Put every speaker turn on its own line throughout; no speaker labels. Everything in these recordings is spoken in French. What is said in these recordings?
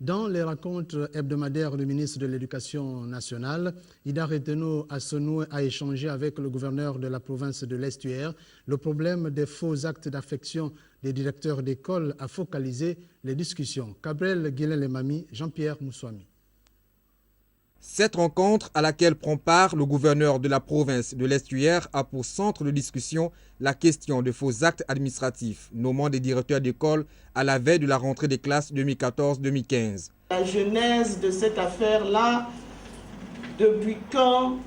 Dans les rencontres hebdomadaires du ministre de l'Éducation nationale, Ida Reteno Assonou a échangé avec le gouverneur de la province de l'Estuaire. Le problème des faux actes d'affection des directeurs d'école a focalisé les discussions. Gabriel Guilin-Lemami, Jean-Pierre Moussouami.
Cette rencontre à laquelle prend part le gouverneur de la province de l'Estuaire a pour centre de discussion la question de faux actes administratifs, nommant des directeurs d'école à la veille de la rentrée des classes 2014-2015.
La genèse de cette affaire-là, depuis quand,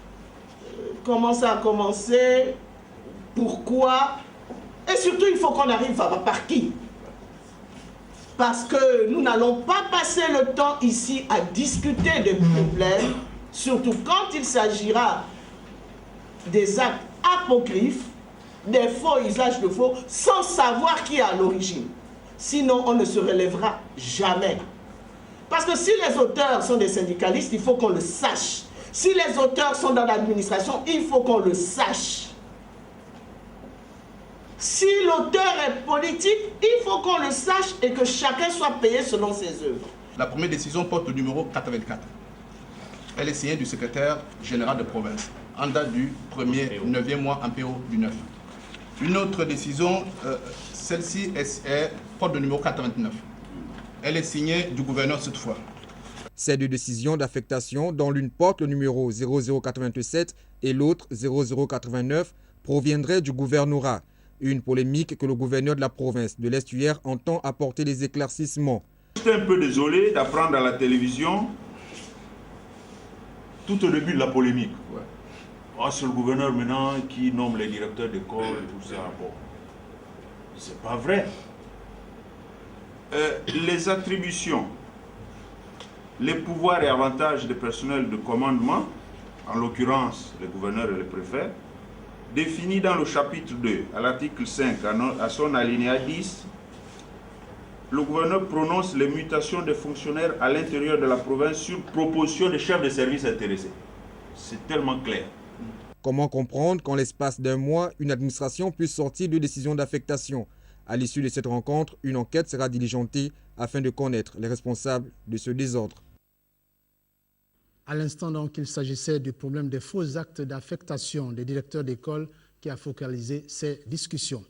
comment ça a commencé, pourquoi, et surtout il faut qu'on arrive à par qui. Parce que nous n'allons pas passer le temps ici à discuter des problèmes, surtout quand il s'agira des actes apocryphes, des faux usages de faux, sans savoir qui est à l'origine. Sinon, on ne se relèvera jamais. Parce que si les auteurs sont des syndicalistes, il faut qu'on le sache. Si les auteurs sont dans l'administration, il faut qu'on le sache. Si l'auteur est politique, il faut qu'on le sache et que chacun soit payé selon ses œuvres.
La première décision porte le numéro 84. Elle est signée du secrétaire général de province, en date du 9e mois en PO du 9. Une autre décision, celle-ci porte le numéro 89. Elle est signée du gouverneur cette fois.
Ces deux décisions d'affectation, dont l'une porte le numéro 0087 et l'autre 0089, proviendraient du gouvernorat. Une polémique que le gouverneur de la province de l'Estuaire entend apporter des éclaircissements.
J'étais un peu désolé d'apprendre à la télévision, tout au début de la polémique. Ouais. Oh, c'est le gouverneur maintenant qui nomme les directeurs d'école et tout ça. Bon, c'est pas vrai. Les attributions, les pouvoirs et avantages des personnels de commandement, en l'occurrence les gouverneurs et les préfets, définis dans le chapitre 2, à l'article 5, à son alinéa 10, le gouverneur prononce les mutations des fonctionnaires à l'intérieur de la province sur proposition des chefs de service intéressés. C'est tellement clair.
Comment comprendre qu'en l'espace d'un mois, une administration puisse sortir de décisions d'affectation? À l'issue de cette rencontre, une enquête sera diligentée afin de connaître les responsables de ce désordre.
À l'instant donc, il s'agissait du problème des faux actes d'affectation des directeurs d'école qui a focalisé ces discussions.